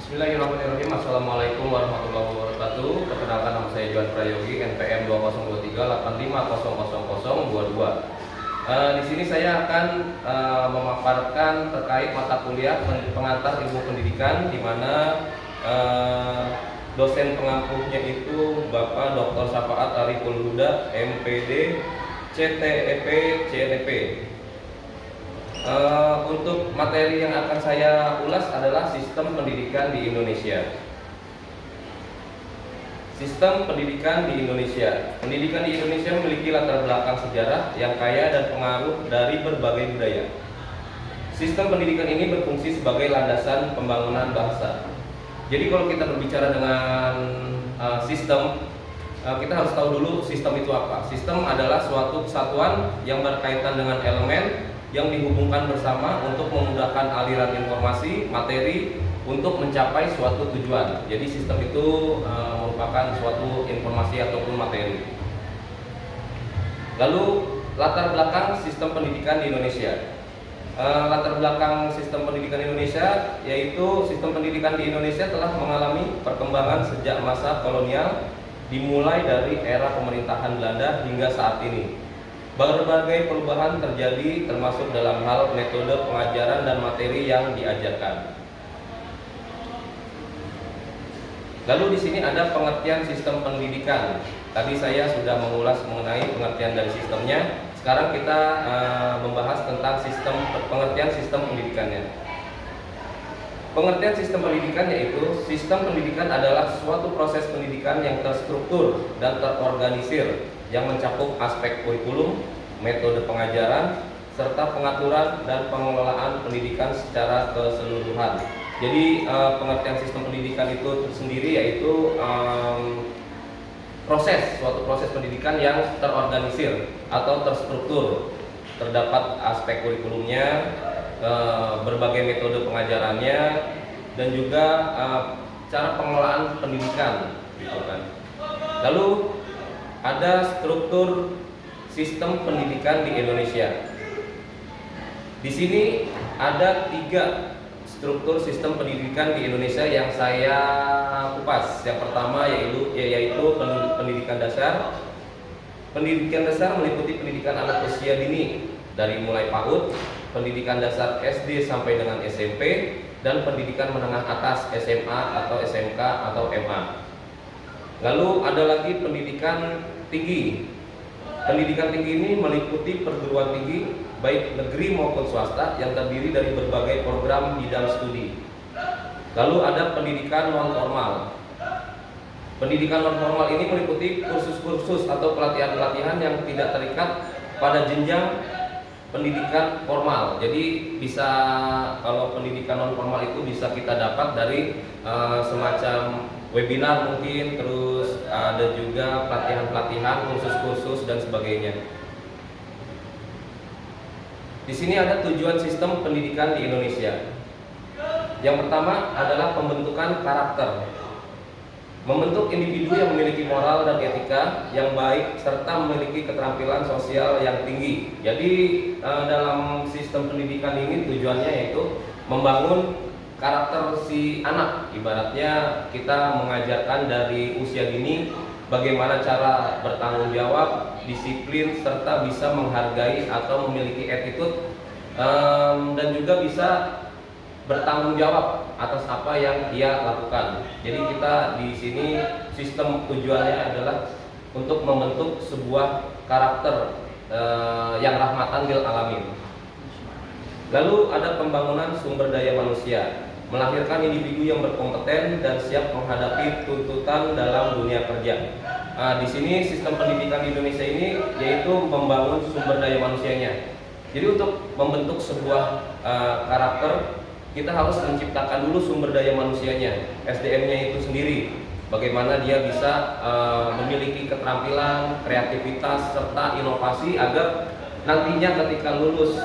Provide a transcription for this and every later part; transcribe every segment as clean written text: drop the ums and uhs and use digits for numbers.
Bismillahirrahmanirrahim. Assalamualaikum warahmatullahi wabarakatuh. Perkenalkan, nama saya Johan Prayogi, NPM 202385500022. Di sini saya akan memaparkan terkait mata kuliah pengantar ilmu pendidikan, di mana dosen pengampuhnya itu Bapak Dr. Syafaat Ariful Huda, MPD, CTEP, CNEP. Untuk materi yang akan saya ulas adalah sistem pendidikan di Indonesia. Sistem pendidikan di Indonesia. Pendidikan di Indonesia memiliki latar belakang sejarah yang kaya dan pengaruh dari berbagai budaya. Sistem pendidikan ini berfungsi sebagai landasan pembangunan bangsa. Jadi kalau kita berbicara dengan sistem, kita harus tahu dulu sistem itu apa. Sistem adalah suatu kesatuan yang berkaitan dengan elemen yang dihubungkan bersama untuk memudahkan aliran informasi, materi untuk mencapai suatu tujuan. Jadi sistem itu merupakan suatu informasi ataupun materi. Lalu latar belakang sistem pendidikan di Indonesia. Latar belakang sistem pendidikan Indonesia yaitu sistem pendidikan di Indonesia telah mengalami perkembangan sejak masa kolonial, dimulai dari era pemerintahan Belanda hingga saat ini. Berbagai perubahan terjadi termasuk dalam hal metode pengajaran dan materi yang diajarkan. Lalu di sini ada pengertian sistem pendidikan. Tadi saya sudah mengulas mengenai pengertian dari sistemnya. Sekarang kita membahas tentang pengertian sistem pendidikannya. Pengertian sistem pendidikan yaitu sistem pendidikan adalah suatu proses pendidikan yang terstruktur dan terorganisir yang mencakup aspek kurikulum, metode pengajaran, serta pengaturan dan pengelolaan pendidikan secara keseluruhan. Jadi pengertian sistem pendidikan itu sendiri yaitu suatu proses pendidikan yang terorganisir atau terstruktur. Terdapat aspek kurikulumnya, berbagai metode pengajarannya, dan juga cara pengelolaan pendidikan, gitu kan. Lalu ada struktur sistem pendidikan di Indonesia. Di sini ada 3 struktur sistem pendidikan di Indonesia yang saya kupas. Yang pertama yaitu pendidikan dasar. Pendidikan dasar meliputi pendidikan anak usia dini dari mulai PAUD, pendidikan dasar SD sampai dengan SMP, dan pendidikan menengah atas SMA atau SMK atau MA. Lalu ada lagi pendidikan tinggi. Pendidikan tinggi ini meliputi perguruan tinggi baik negeri maupun swasta yang terdiri dari berbagai program bidang studi. Lalu ada pendidikan non formal. Pendidikan non formal ini meliputi kursus-kursus atau pelatihan-pelatihan yang tidak terikat pada jenjang pendidikan formal. Jadi kalau pendidikan non formal itu bisa kita dapat dari semacam webinar mungkin, terus ada juga pelatihan-pelatihan, kursus-kursus dan sebagainya. Di sini ada tujuan sistem pendidikan di Indonesia. Yang pertama adalah pembentukan karakter. Membentuk individu yang memiliki moral dan etika yang baik serta memiliki keterampilan sosial yang tinggi. Jadi dalam sistem pendidikan ini tujuannya yaitu membangun karakter si anak. Ibaratnya kita mengajarkan dari usia dini bagaimana cara bertanggung jawab, disiplin, serta bisa menghargai atau memiliki attitude, dan juga bisa bertanggung jawab atas apa yang dia lakukan. Jadi kita di sini sistem tujuannya adalah untuk membentuk sebuah karakter yang rahmatan lil alamin. Lalu ada pembangunan sumber daya manusia, melahirkan individu yang berkompeten dan siap menghadapi tuntutan dalam dunia kerja. Di sini sistem pendidikan di Indonesia ini yaitu membangun sumber daya manusianya. Jadi untuk membentuk sebuah karakter, kita harus menciptakan dulu sumber daya manusianya, SDM-nya itu sendiri. Bagaimana dia bisa memiliki keterampilan, kreativitas, serta inovasi agar nantinya ketika lulus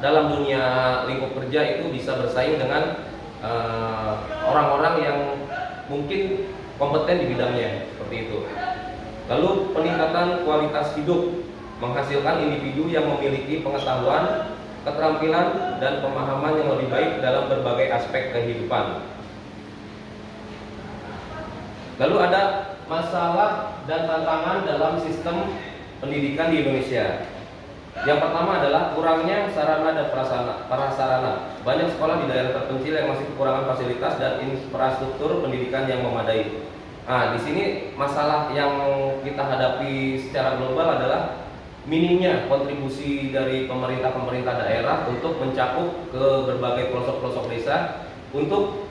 dalam dunia lingkup kerja itu bisa bersaing dengan orang-orang yang mungkin kompeten di bidangnya, seperti itu. Lalu peningkatan kualitas hidup, menghasilkan individu yang memiliki pengetahuan, keterampilan, dan pemahaman yang lebih baik dalam berbagai aspek kehidupan. Lalu ada masalah dan tantangan dalam sistem pendidikan di Indonesia. Yang pertama adalah kurangnya sarana dan prasarana. Banyak sekolah di daerah terpencil yang masih kekurangan fasilitas dan infrastruktur pendidikan yang memadai. Nah, di sini masalah yang kita hadapi secara global adalah minimnya kontribusi dari pemerintah daerah untuk mencakup ke berbagai pelosok-pelosok desa untuk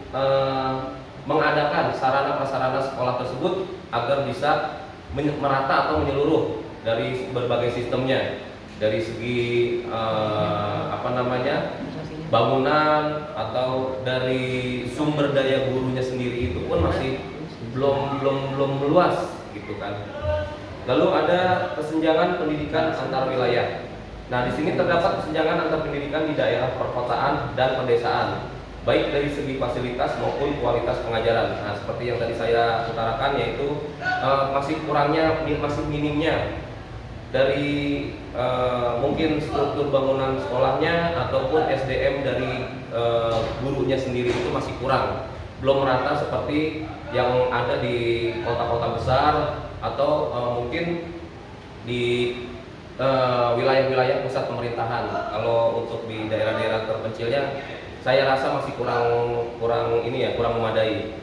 mengadakan sarana prasarana sekolah tersebut agar bisa merata atau menyeluruh dari berbagai sistemnya, dari segi bangunan atau dari sumber daya gurunya sendiri itu pun masih belum luas gitu kan. Lalu ada kesenjangan pendidikan antar wilayah. Nah, di sini terdapat kesenjangan antar pendidikan di daerah perkotaan dan pedesaan, baik dari segi fasilitas maupun kualitas pengajaran. Nah, seperti yang tadi saya utarakan, yaitu masih minimnya dari mungkin struktur bangunan sekolahnya ataupun SDM dari gurunya sendiri itu masih kurang, belum merata seperti yang ada di kota-kota besar atau mungkin di wilayah-wilayah pusat pemerintahan. Kalau untuk di daerah-daerah terpencilnya, saya rasa masih kurang memadai.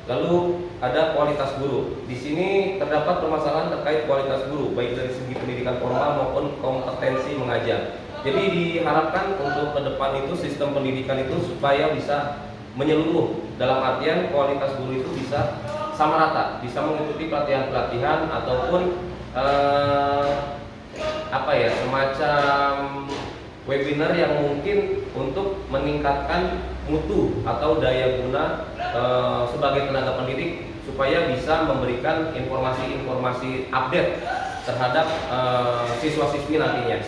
Lalu ada kualitas guru. Di sini terdapat permasalahan terkait kualitas guru, baik dari segi pendidikan formal maupun kompetensi mengajar. Jadi diharapkan untuk ke depan itu sistem pendidikan itu supaya bisa menyeluruh, dalam artian kualitas guru itu bisa sama rata, bisa mengikuti pelatihan-pelatihan ataupun semacam webinar yang mungkin untuk meningkatkan mutu atau daya guna sebagai tenaga pendidik supaya bisa memberikan informasi-informasi update terhadap siswa-siswi nantinya.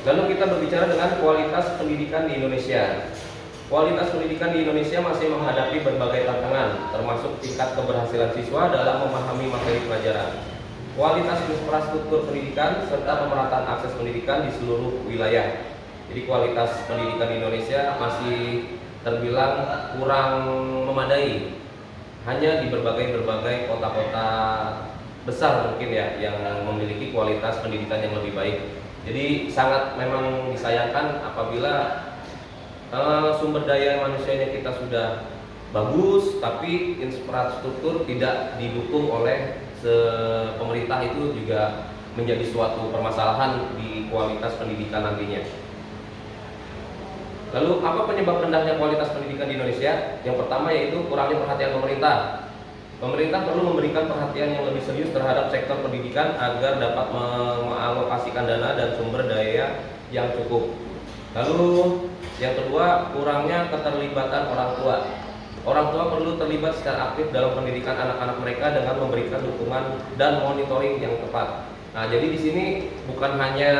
Lalu kita berbicara dengan kualitas pendidikan di Indonesia. Kualitas pendidikan di Indonesia masih menghadapi berbagai tantangan, termasuk tingkat keberhasilan siswa dalam memahami materi pelajaran, kualitas infrastruktur pendidikan, serta pemerataan akses pendidikan di seluruh wilayah. Jadi kualitas pendidikan di Indonesia masih terbilang kurang memadai. Hanya di berbagai kota-kota besar mungkin ya yang memiliki kualitas pendidikan yang lebih baik. Jadi sangat memang disayangkan apabila sumber daya manusianya kita sudah bagus, tapi infrastruktur tidak didukung oleh pemerintah, itu juga menjadi suatu permasalahan di kualitas pendidikan nantinya. Lalu apa penyebab rendahnya kualitas pendidikan di Indonesia? Yang pertama yaitu kurangnya perhatian pemerintah. Pemerintah perlu memberikan perhatian yang lebih serius terhadap sektor pendidikan agar dapat mengalokasikan dana dan sumber daya yang cukup. Lalu yang kedua, kurangnya keterlibatan orang tua. Orang tua perlu terlibat secara aktif dalam pendidikan anak-anak mereka dengan memberikan dukungan dan monitoring yang tepat. Nah, jadi di sini bukan hanya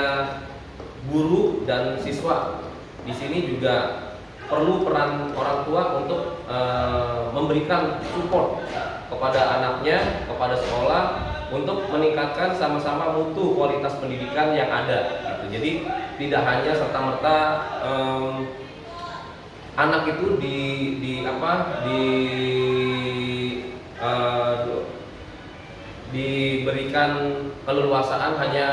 guru dan siswa, di sini juga perlu peran orang tua untuk memberikan support kepada anaknya, kepada sekolah untuk meningkatkan sama-sama mutu kualitas pendidikan yang ada. Gitu. Jadi tidak hanya serta-merta anak itu diberikan keleluasaan hanya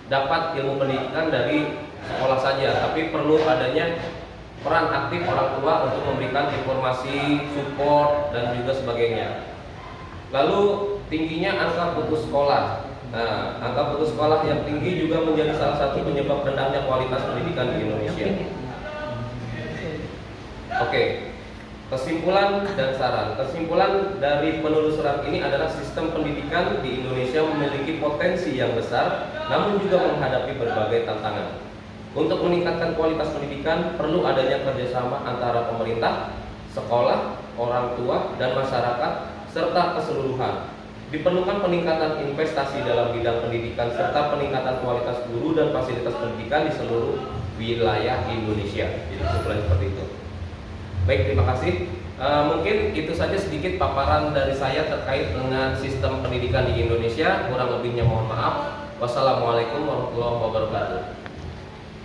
dapat ilmu pendidikan dari sekolah saja, tapi perlu adanya peran aktif orang tua untuk memberikan informasi, support, dan juga sebagainya. Lalu tingginya angka putus sekolah. Nah, angka putus sekolah yang tinggi juga menjadi salah satu penyebab rendahnya kualitas pendidikan di Indonesia. Oke, kesimpulan dan saran. Kesimpulan dari penelusuran ini adalah sistem pendidikan di Indonesia memiliki potensi yang besar, namun juga menghadapi berbagai tantangan. Untuk meningkatkan kualitas pendidikan, perlu adanya kerjasama antara pemerintah, sekolah, orang tua, dan masyarakat, serta keseluruhan. Diperlukan peningkatan investasi dalam bidang pendidikan, serta peningkatan kualitas guru dan fasilitas pendidikan di seluruh wilayah Indonesia. Jadi kesimpulan seperti itu. Baik, terima kasih. Mungkin itu saja sedikit paparan dari saya terkait dengan sistem pendidikan di Indonesia. Kurang lebihnya mohon maaf. Wassalamualaikum warahmatullahi wabarakatuh.